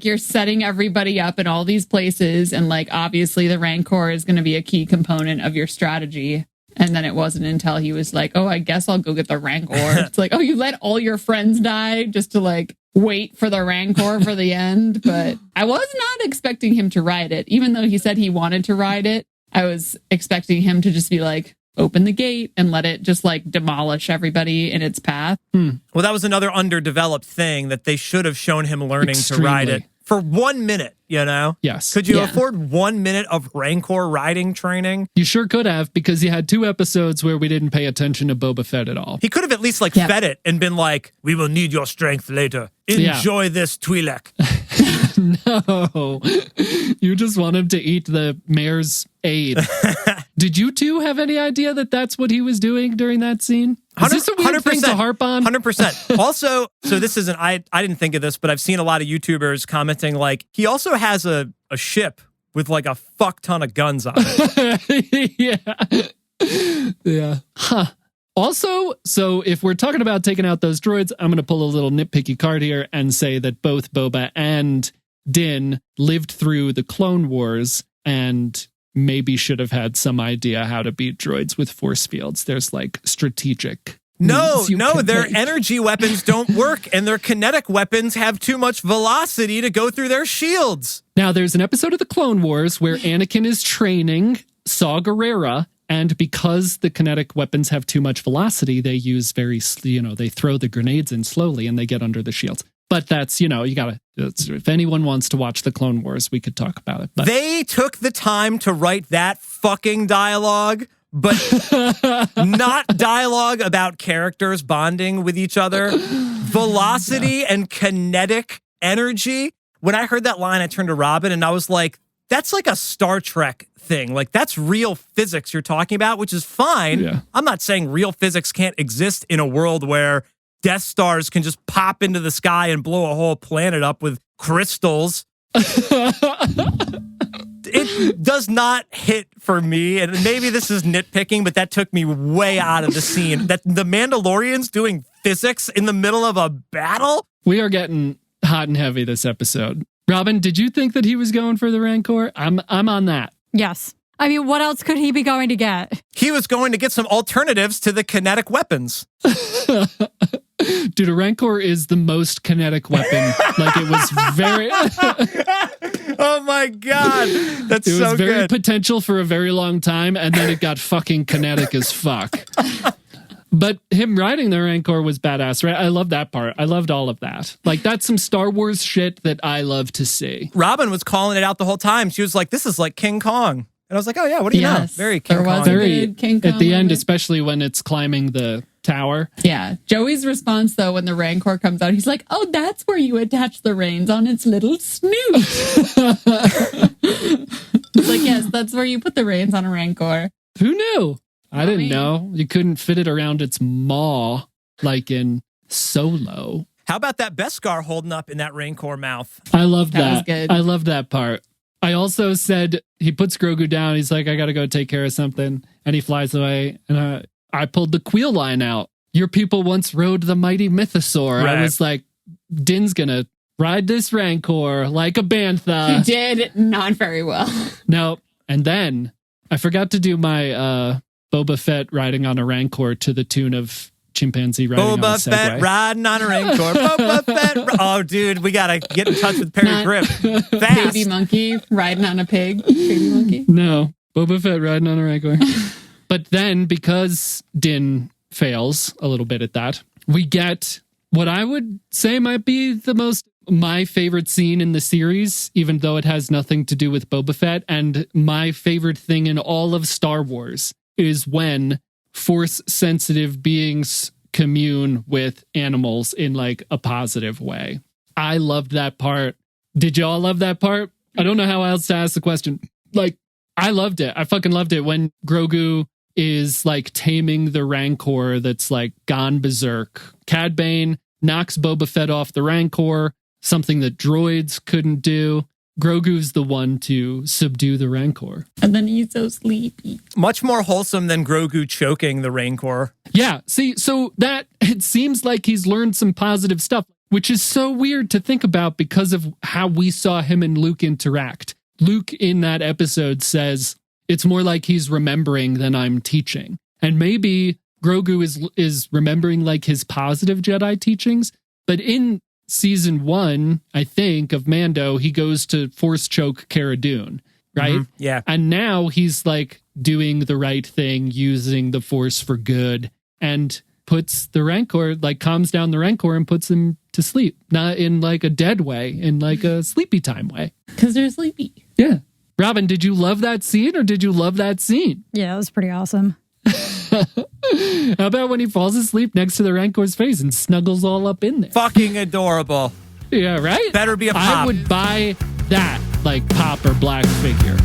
Speaker 4: You're setting everybody up in all these places, and obviously the Rancor is going to be a key component of your strategy. And then it wasn't until he was like, I guess I'll go get the Rancor. It's you let all your friends die just to wait for the Rancor for the end. But I was not expecting him to ride it. Even though he said he wanted to ride it, I was expecting him to just be open the gate and let it just demolish everybody in its path.
Speaker 3: Well, that was another underdeveloped thing that they should have shown him learning to ride it for 1 minute,
Speaker 2: Yes.
Speaker 3: Could you afford 1 minute of Rancor riding training?
Speaker 2: You sure could have, because you had 2 episodes where we didn't pay attention to Boba Fett at all.
Speaker 3: He could have at least fed it and been like, we will need your strength later. Enjoy this Twi'lek.
Speaker 2: No, you just want him to eat the mayor's aid. Did you two have any idea that that's what he was doing during that scene? Is this a weird thing to harp on?
Speaker 3: 100%. Also, so this isn't, I didn't think of this, but I've seen a lot of YouTubers commenting he also has a ship with a fuck ton of guns on it.
Speaker 2: Yeah. Huh. Also, so if we're talking about taking out those droids, I'm going to pull a little nitpicky card here and say that both Boba and Din lived through the Clone Wars, and maybe should have had some idea how to beat droids with force fields. There's like strategic.
Speaker 3: No, their
Speaker 2: make.
Speaker 3: energy weapons don't work, and their kinetic weapons have too much velocity to go through their shields.
Speaker 2: Now, there's an episode of the Clone Wars where Anakin is training Saw Gerrera, and because the kinetic weapons have too much velocity, they use they throw the grenades in slowly and they get under the shields. But that's, if anyone wants to watch the Clone Wars, we could talk about it. But
Speaker 3: They took the time to write that fucking dialogue, but not dialogue about characters bonding with each other. Velocity and kinetic energy. When I heard that line, I turned to Robin and I was like, that's like a Star Trek thing. Like, that's real physics you're talking about, which is fine.
Speaker 2: Yeah.
Speaker 3: I'm not saying real physics can't exist in a world where Death Stars can just pop into the sky and blow a whole planet up with crystals. It does not hit for me, and maybe this is nitpicking, but that took me way out of the scene. That the Mandalorians doing physics in the middle of a battle?
Speaker 2: we are getting hot and heavy this episode. Robin, did you think that he was going for the Rancor? I'm on that.
Speaker 1: Yes. I mean, what else could he be going to get?
Speaker 3: He was going to get some alternatives to the kinetic weapons.
Speaker 2: Dude, a Rancor is the most kinetic weapon. Like, it was very...
Speaker 3: Oh my God. That's so good.
Speaker 2: It was very potential for a very long time, and then it got fucking kinetic as fuck. But him riding the Rancor was badass, right? I love that part. I loved all of that. Like, that's some Star Wars shit that I love to see.
Speaker 3: Robin was calling it out the whole time. She was like, this is like King Kong. And I was like, oh yeah, what do you know? Very King
Speaker 4: there was
Speaker 3: Kong.
Speaker 4: a good King Kong
Speaker 2: At the end,
Speaker 4: moment.
Speaker 2: especially when it's climbing the tower.
Speaker 4: Yeah. Joey's response, though, when the Rancor comes out, he's like, oh, that's where you attach the reins on its little snoot. He's like, yes, that's where you put the reins on a Rancor.
Speaker 2: Who knew? I didn't
Speaker 4: me.
Speaker 2: know. You couldn't fit it around its maw like in Solo.
Speaker 3: How about that Beskar holding up in that Rancor mouth?
Speaker 2: I loved
Speaker 4: That was
Speaker 2: that.
Speaker 4: good.
Speaker 2: I loved that part. I also said he puts Grogu down. He's like, I got to go take care of something. And he flies away. And I pulled the Queel line out. Your people once rode the mighty Mythosaur.
Speaker 3: Right.
Speaker 2: I was like, Din's going to ride this Rancor like a bantha.
Speaker 4: He did not very well.
Speaker 2: No. And then I forgot to do my Boba Fett riding on a Rancor to the tune of Chimpanzee riding on a
Speaker 3: Boba
Speaker 2: Segway.
Speaker 3: Fett riding on a Rancor. Boba Fett. Oh, dude, we got to get in touch with Perry
Speaker 4: Not-
Speaker 3: Grip. Fast.
Speaker 4: Baby monkey riding on a pig. Baby monkey.
Speaker 2: No, Boba Fett riding on a Rancor. But then, because Din fails a little bit at that, we get what I would say might be my favorite scene in the series, even though it has nothing to do with Boba Fett. And my favorite thing in all of Star Wars is when Force-sensitive beings commune with animals in like a positive way. I loved that part. Did y'all love that part? I don't know how else to ask the question. Like, I loved it. I fucking loved it when Grogu is like taming the Rancor that's like gone berserk. Cad Bane knocks Boba Fett off the Rancor, something that droids couldn't do. Grogu's the one to subdue the Rancor.
Speaker 4: And then he's so sleepy.
Speaker 3: Much more wholesome than Grogu choking the Rancor.
Speaker 2: Yeah, see, so that it seems like he's learned some positive stuff, which is so weird to think about because of how we saw him and Luke interact. Luke in that episode says, it's more like he's remembering than I'm teaching. And maybe Grogu is remembering like his positive Jedi teachings, but in season 1, I think, of Mando, he goes to force choke Cara Dune, right?
Speaker 3: Mm-hmm. Yeah.
Speaker 2: And now he's like doing the right thing, using the force for good, and puts the Rancor, like calms down the Rancor and puts him to sleep. Not in like a dead way, in like a sleepy time way.
Speaker 4: Because they're sleepy.
Speaker 2: Yeah. Robin, did you love that scene or did you love that scene?
Speaker 1: Yeah, it was pretty awesome.
Speaker 2: How about when he falls asleep next to the Rancor's face and snuggles all up in there?
Speaker 3: Fucking adorable.
Speaker 2: Yeah, right?
Speaker 3: Better be a
Speaker 2: I
Speaker 3: pop.
Speaker 2: would buy that, like pop or black figure.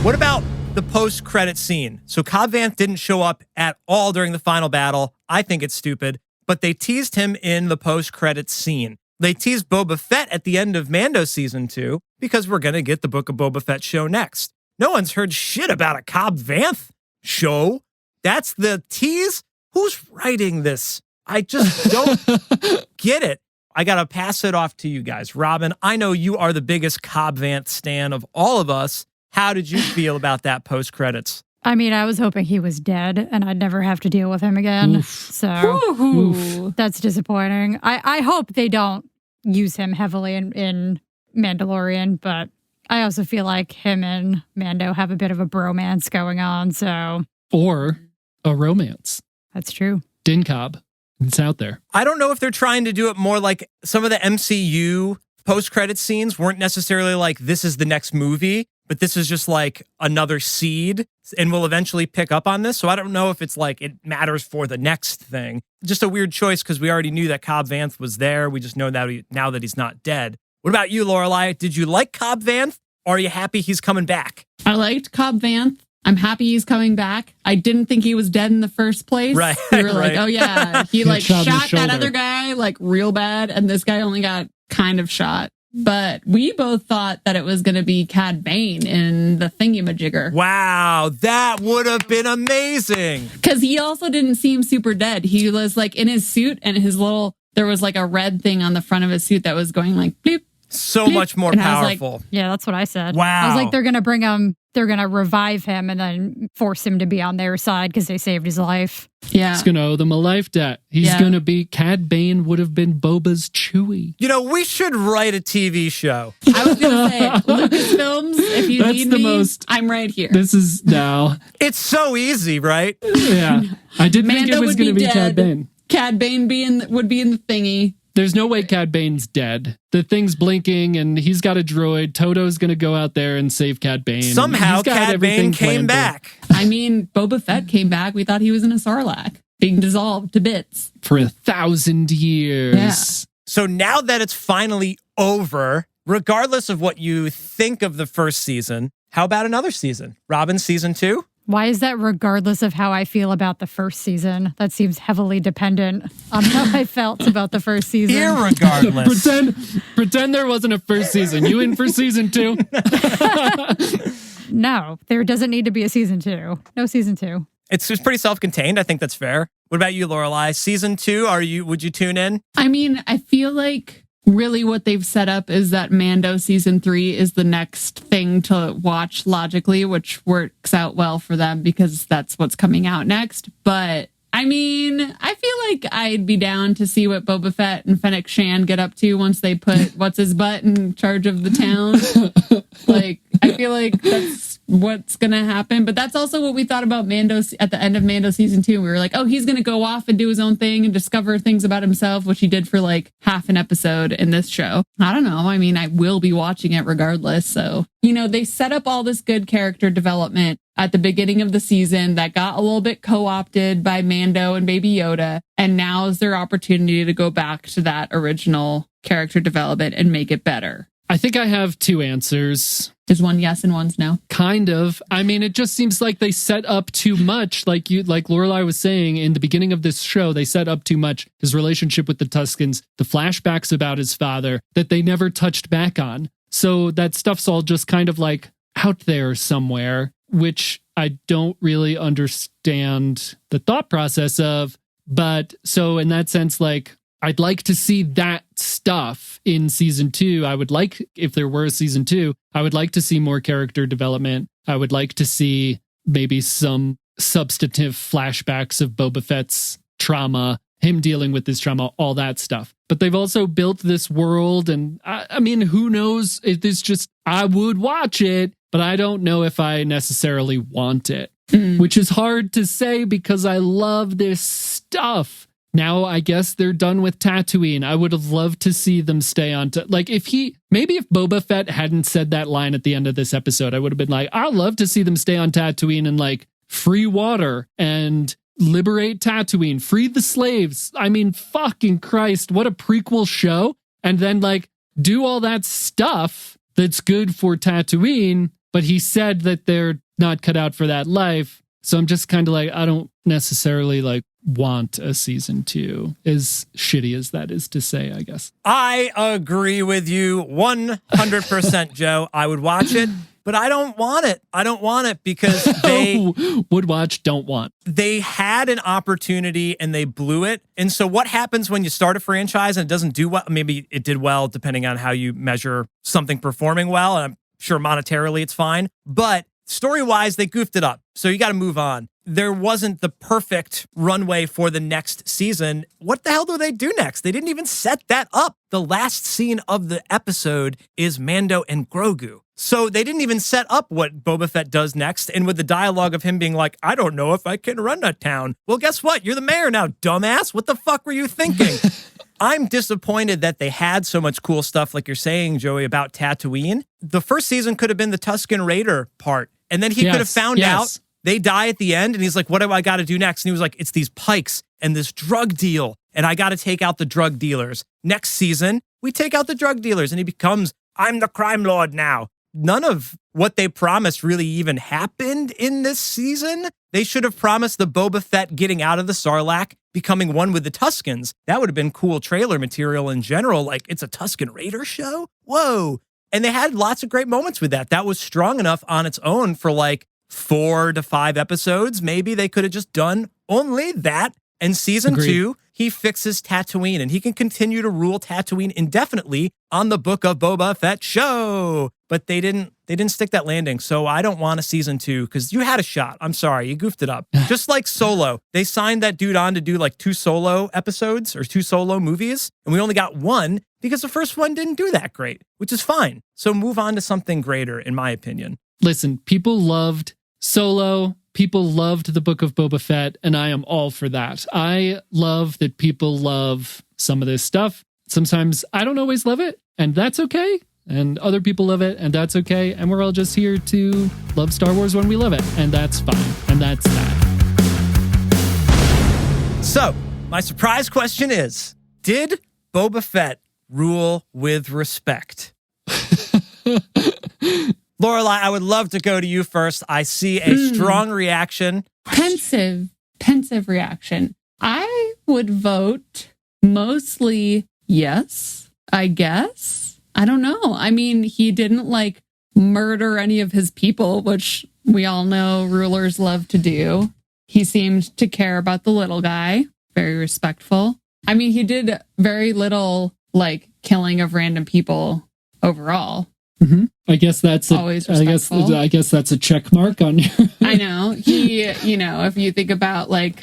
Speaker 3: What about the post-credit scene? So Cobb Vanth didn't show up at all during the final battle. I think it's stupid, but they teased him in the post-credit scene. They teased Boba Fett at the end of Mando season 2 because we're going to get the Book of Boba Fett show next. No one's heard shit about a Cobb Vanth show. That's the tease? Who's writing this? I just don't get it. I got to pass it off to you guys. Robin, I know you are the biggest Cobb Vanth stan of all of us. how did you feel about that post credits?
Speaker 1: I mean, I was hoping he was dead and I'd never have to deal with him again.
Speaker 2: Oof.
Speaker 1: So that's disappointing. I hope they don't use him heavily in Mandalorian, but I also feel like him and Mando have a bit of a bromance going on. So,
Speaker 2: Or a romance.
Speaker 1: that's true.
Speaker 2: Din Cobb. It's out there.
Speaker 3: I don't know if they're trying to do it more like some of the MCU post-credit scenes weren't necessarily like, this is the next movie, but this is just like another seed and we'll eventually pick up on this. So I don't know if it's like it matters for the next thing. Just a weird choice because we already knew that Cobb Vanth was there. We just know that now that he's not dead. What about you, Lorelai? Did you like Cobb Vanth or are you happy he's coming back?
Speaker 4: I liked Cobb Vanth. I'm happy he's coming back. I didn't think he was dead in the first place.
Speaker 3: Right.
Speaker 4: We were like, oh yeah, he like
Speaker 2: shot in the
Speaker 4: shot that
Speaker 2: shoulder.
Speaker 4: other guy like real bad, and this guy only got kind of shot. But we both thought that it was going to be Cad Bane in the thingamajigger.
Speaker 3: Wow, that would have been amazing.
Speaker 4: Because he also didn't seem super dead. He was like in his suit, and there was like a red thing on the front of his suit that was going like bleep.
Speaker 3: So
Speaker 4: Bleep.
Speaker 3: much more
Speaker 4: And I was like,
Speaker 3: powerful.
Speaker 1: Yeah, that's what I said.
Speaker 3: Wow.
Speaker 1: I was like, they're going to bring him, they're going to revive him and then force him to be on their side because they saved his life.
Speaker 4: Yeah.
Speaker 2: He's going to owe them a life debt. He's
Speaker 4: Yeah.
Speaker 2: going to be, Cad Bane would have been Boba's Chewie.
Speaker 3: You know, we should write a TV show.
Speaker 4: I was going to say, Lucasfilms, if you
Speaker 2: That's
Speaker 4: need
Speaker 2: the
Speaker 4: me,
Speaker 2: most-
Speaker 4: I'm right here.
Speaker 2: This is now.
Speaker 3: It's so easy, right?
Speaker 2: Yeah. I did think
Speaker 4: Mando
Speaker 2: it was
Speaker 4: would
Speaker 2: going to
Speaker 4: be
Speaker 2: be Cad
Speaker 4: dead.
Speaker 2: Bane.
Speaker 4: Cad Bane would be in the thingy.
Speaker 2: There's no way Cad Bane's dead. The thing's blinking and he's got a droid. Toto's going to go out there and save Cad Bane.
Speaker 3: Somehow
Speaker 2: He's got
Speaker 3: Cad
Speaker 2: everything
Speaker 3: Bane came
Speaker 2: planned
Speaker 3: back.
Speaker 4: I mean, Boba Fett came back. We thought he was in a Sarlacc, being dissolved to bits.
Speaker 2: for 1,000 years.
Speaker 4: Yeah.
Speaker 3: So now that it's finally over, regardless of what you think of the first season, how about another season? Robin, season 2?
Speaker 1: Why is that regardless of how I feel about the first season? That seems heavily dependent on how I felt about the first season.
Speaker 3: Irregardless.
Speaker 2: Pretend there wasn't a first season. You in for season 2?
Speaker 1: No, there doesn't need to be a season 2. No season 2.
Speaker 3: It's pretty self-contained. I think that's fair. What about you, Lorelai? Season 2, would you tune in?
Speaker 4: I mean, I feel like really what they've set up is that Mando season 3 is the next thing to watch logically, which works out well for them because that's what's coming out next. But I mean, I feel like I'd be down to see what Boba Fett and Fennec Shan get up to once they put what's his butt in charge of the town. Like, I feel like that's what's gonna happen. But that's also what we thought about Mando at the end of Mando season 2. We were like, oh, he's gonna go off and do his own thing and discover things about himself, which he did for like half an episode in this show. I don't know. I mean, I will be watching it regardless. So, you know, they set up all this good character development at the beginning of the season that got a little bit co-opted by Mando and Baby Yoda. And now is their opportunity to go back to that original character development and make it better.
Speaker 2: I think I have 2 answers.
Speaker 4: Is one yes and one's no?
Speaker 2: Kind of. I mean, it just seems like they set up too much. Like Lorelai was saying in the beginning of this show, they set up too much. His relationship with the Tuskens, the flashbacks about his father that they never touched back on. So that stuff's all just kind of like out there somewhere, which I don't really understand the thought process of. But so in that sense, like, I'd like to see that stuff in season 2. I would like, if there were a season 2, I would like to see more character development. I would like to see maybe some substantive flashbacks of Boba Fett's trauma, him dealing with this trauma, all that stuff. But they've also built this world, and I mean, who knows? It is just, I would watch it, but I don't know if I necessarily want it, which is hard to say because I love this stuff. Now, I guess they're done with Tatooine. I would have loved to see them stay on. Maybe if Boba Fett hadn't said that line at the end of this episode, I would have been like, I'd love to see them stay on Tatooine and like free water and liberate Tatooine, free the slaves. I mean, fucking Christ, what a prequel show. And then like do all that stuff that's good for Tatooine. But he said that they're not cut out for that life. So I'm just kind of like, I don't necessarily like want a season 2, as shitty as that is to say, I guess.
Speaker 3: I agree with you 100%, Joe. I would watch it, but I don't want it. I don't want it because they
Speaker 2: would watch, don't want.
Speaker 3: They had an opportunity and they blew it. And so what happens when you start a franchise and it doesn't do well? Maybe it did well depending on how you measure something performing well. And I'm Sure, monetarily it's fine, but story-wise, they goofed it up. So you got to move on. There wasn't the perfect runway for the next season. What the hell do they do next? They didn't even set that up. The last scene of the episode is Mando and Grogu. So they didn't even set up what Boba Fett does next. And with the dialogue of him being like, I don't know if I can run a town. Well, guess what? You're the mayor now, dumbass. What the fuck were you thinking? I'm disappointed that they had so much cool stuff, like you're saying, Joey, about Tatooine. The first season could have been the Tusken Raider part. And then he could have found out they die at the end. And he's like, what do I got to do next? And he was like, it's these pikes and this drug deal. And I got to take out the drug dealers. Next season, we take out the drug dealers. And he becomes, I'm the crime lord now. None of what they promised really even happened in this season. They should have promised the Boba Fett getting out of the Sarlacc, becoming one with the Tuskens. That would have been cool trailer material in general. Like, it's a Tusken Raider show? Whoa. And they had lots of great moments with that. That was strong enough on its own for like 4 to 5 episodes. Maybe they could have just done only that. And season 2, he fixes Tatooine and he can continue to rule Tatooine indefinitely on the Book of Boba Fett show. But they didn't stick that landing. So I don't want a season 2 because you had a shot. I'm sorry. You goofed it up. Just like Solo. They signed that dude on to do like 2 solo episodes or 2 solo movies. And we only got 1 because the first one didn't do that great, which is fine. So move on to something greater, in my opinion.
Speaker 2: Listen, people loved Solo. People loved the Book of Boba Fett, and I am all for that. I love that people love some of this stuff. Sometimes I don't always love it, and that's okay. And other people love it, and that's okay. And we're all just here to love Star Wars when we love it, and that's fine. And that's that.
Speaker 3: So, my surprise question is, did Boba Fett rule with respect? Lorelai, I would love to go to you first. I see a strong reaction.
Speaker 4: Pensive reaction. I would vote mostly yes, I guess. I don't know. I mean, he didn't like murder any of his people, which we all know rulers love to do. He seemed to care about the little guy, very respectful. I mean, he did very little like killing of random people overall.
Speaker 2: Mm-hmm. I guess that's
Speaker 4: always respectful.
Speaker 2: I guess that's a check mark on your.
Speaker 4: I know. He, if you think about like,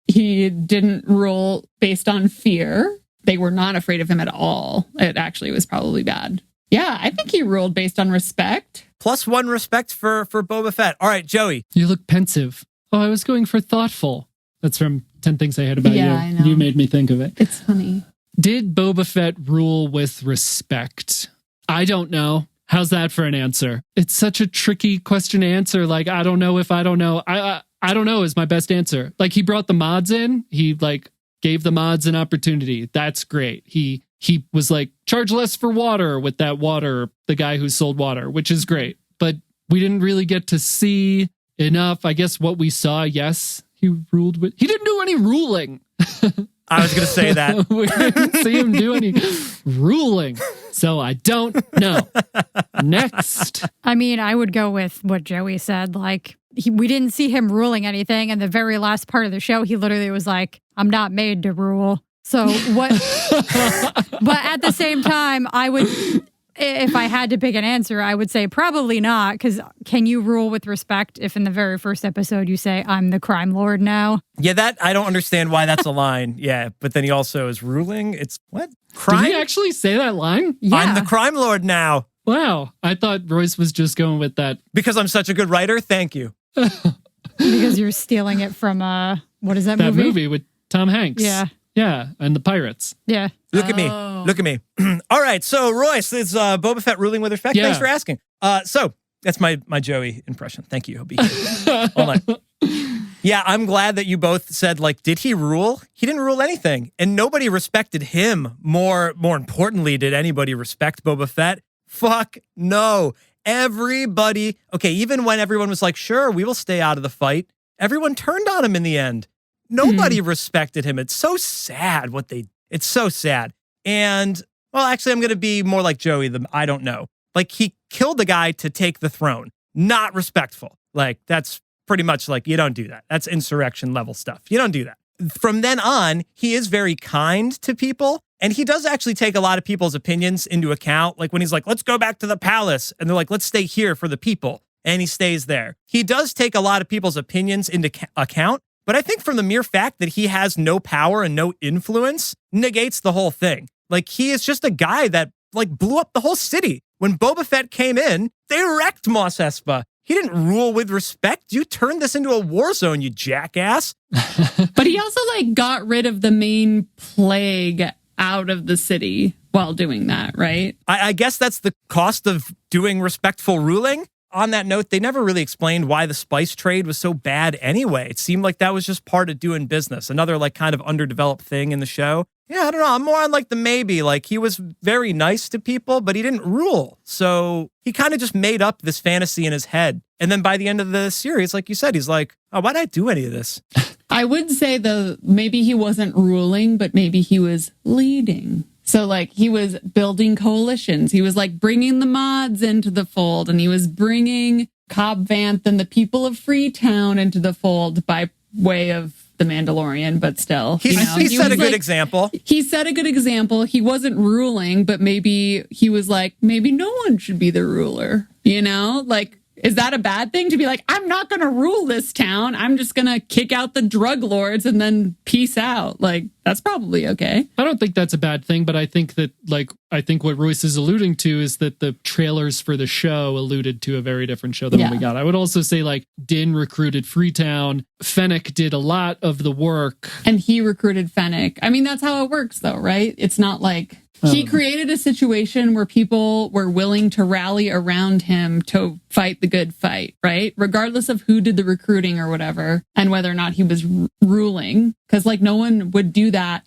Speaker 4: he didn't rule based on fear. They were not afraid of him at all. It actually was probably bad. Yeah, I think he ruled based on respect.
Speaker 3: +1 respect for Boba Fett. All right, Joey.
Speaker 2: You look pensive. Oh, I was going for thoughtful. That's from 10 Things I Hate About You.
Speaker 4: I know.
Speaker 2: You made me think of it.
Speaker 4: It's funny.
Speaker 2: Did Boba Fett rule with respect? I don't know. How's that for an answer? It's such a tricky question to answer. Like, I don't know if I don't know. I don't know is my best answer. Like, he brought the mods in. He like gave the mods an opportunity. That's great. He was like, charge less for water with that water, the guy who sold water, which is great. But we didn't really get to see enough. I guess what we saw, yes, he ruled with. He didn't do any ruling.
Speaker 3: I was going to say that.
Speaker 2: We didn't see him do any ruling. So I don't know. Next.
Speaker 1: I mean, I would go with what Joey said. Like, we didn't see him ruling anything. And the very last part of the show, he literally was like, I'm not made to rule. So what? But at the same time, I would, if I had to pick an answer, I would say probably not. Because can you rule with respect if in the very first episode you say, I'm the crime lord now?
Speaker 3: Yeah, that I don't understand why that's a line. Yeah, but then he also is ruling. It's what? Crime?
Speaker 2: Did he actually say that line?
Speaker 1: Yeah.
Speaker 3: I'm the crime lord now.
Speaker 2: Wow. I thought Royce was just going with that.
Speaker 3: Because I'm such a good writer? Thank you.
Speaker 1: Because you're stealing it from, what is that movie?
Speaker 2: That movie with Tom Hanks.
Speaker 1: Yeah.
Speaker 2: Yeah, and the pirates.
Speaker 1: Yeah.
Speaker 3: Look at me. Look at me. All right, so Royce, it's Boba Fett ruling with respect.
Speaker 2: Yeah.
Speaker 3: Thanks for asking. So that's my Joey impression. Thank you. He'll be here. Hold on. Yeah, I'm glad that you both said, like, did he rule? He didn't rule anything. And nobody respected him. More importantly, did anybody respect Boba Fett? Fuck no. Everybody, okay, even when everyone was like, sure, we will stay out of the fight, everyone turned on him in the end. Nobody respected him. It's so sad it's so sad. And, well, actually, I'm going to be more like Joey, I don't know. Like, he killed the guy to take the throne. Not respectful. Like, that's pretty much like, you don't do that. That's insurrection level stuff. You don't do that. from then on, he is very kind to people. And he does actually take a lot of people's opinions into account. Like when he's like, let's go back to the palace. And they're like, let's stay here for the people. And he stays there. He does take a lot of people's opinions into account. But I think from the mere fact that he has no power and no influence negates the whole thing. Like he is just a guy that like blew up the whole city. When Boba Fett came in, they wrecked Mos Espa. He didn't rule with respect. You turned this into a war zone, you jackass.
Speaker 4: But he also like got rid of the main plague out of the city while doing that, right?
Speaker 3: I guess that's the cost of doing respectful ruling. On that note, they never really explained why the spice trade was so bad anyway. It seemed like that was just part of doing business. Another like kind of underdeveloped thing in the show. Yeah, I don't know. I'm more on like the maybe. Like he was very nice to people, but he didn't rule. So he kind of just made up this fantasy in his head. And then by the end of the series, like you said, he's like, oh, why'd I do any of this?
Speaker 4: I would say maybe he wasn't ruling, but maybe he was leading. So like he was building coalitions. He was like bringing the mods into the fold, and he was bringing Cobb Vanth and the people of Freetown into the fold by way of the Mandalorian, but still.
Speaker 3: He set a good example.
Speaker 4: He set a good example. He wasn't ruling, but maybe he was like, maybe no one should be the ruler, you know? Like, is that a bad thing to be like, I'm not going to rule this town. I'm just going to kick out the drug lords and then peace out. Like, that's probably okay.
Speaker 2: I don't think that's a bad thing, but I think that, I think what Royce is alluding to is that the trailers for the show alluded to a very different show than what we got. I would also say, Din recruited Freetown. Fennec did a lot of the work.
Speaker 4: And he recruited Fennec. I mean, that's how it works, though, right? It's not like... He created a situation where people were willing to rally around him to fight the good fight, right? Regardless of who did the recruiting or whatever, and whether or not he was ruling. Because no one would do that.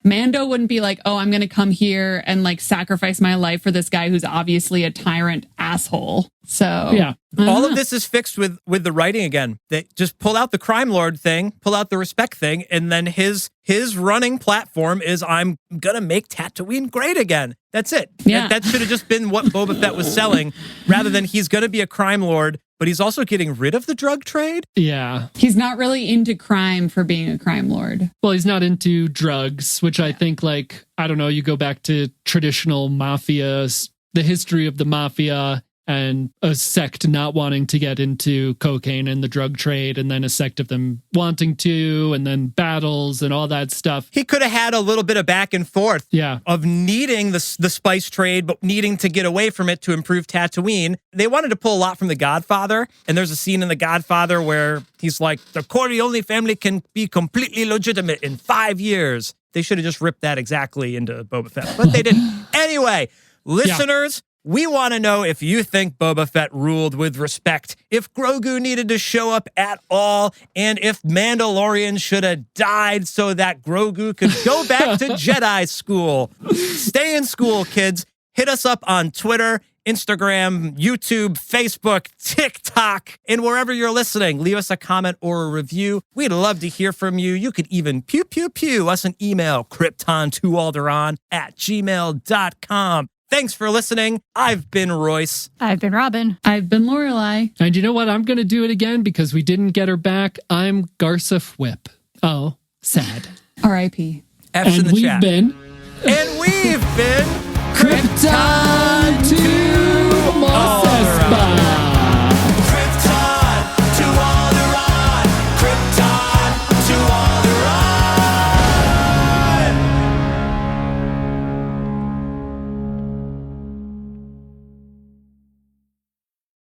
Speaker 4: Mando wouldn't be like, oh, I'm going to come here and sacrifice my life for this guy who's obviously a tyrant asshole. So
Speaker 2: yeah,
Speaker 3: all of this is fixed with the writing again. They just pull out the crime lord thing, pull out the respect thing, and then his running platform is I'm gonna make Tatooine great again. That's it.
Speaker 4: Yeah.
Speaker 3: That should have just been what Boba Fett was selling, rather than he's gonna be a crime lord, but he's also getting rid of the drug trade.
Speaker 2: Yeah,
Speaker 4: he's not really into crime for being a crime lord.
Speaker 2: Well, he's not into drugs, which I think I don't know. You go back to traditional mafias, the history of the mafia. And a sect not wanting to get into cocaine and the drug trade, and then a sect of them wanting to, and then battles and all that stuff.
Speaker 3: He could have had a little bit of back and forth of needing the spice trade, but needing to get away from it to improve Tatooine. They wanted to pull a lot from The Godfather, and there's a scene in The Godfather where he's like, the Corleone family can be completely legitimate in 5 years. They should have just ripped that exactly into Boba Fett, but they didn't. Anyway, listeners... We want to know if you think Boba Fett ruled with respect, if Grogu needed to show up at all, and if Mandalorian should have died so that Grogu could go back to Jedi school. Stay in school, kids. Hit us up on Twitter, Instagram, YouTube, Facebook, TikTok, and wherever you're listening. Leave us a comment or a review. We'd love to hear from you. You could even pew, pew, pew us an email, krypton2alderaan@gmail.com. Thanks for listening. I've been Royce.
Speaker 1: I've been Robin.
Speaker 4: I've been Lorelai.
Speaker 2: And you know what? I'm going to do it again because we didn't get her back. I'm Garsa Whip. Oh, sad.
Speaker 4: R.I.P.
Speaker 3: F's in the chat.
Speaker 2: And we've been
Speaker 3: Krypton.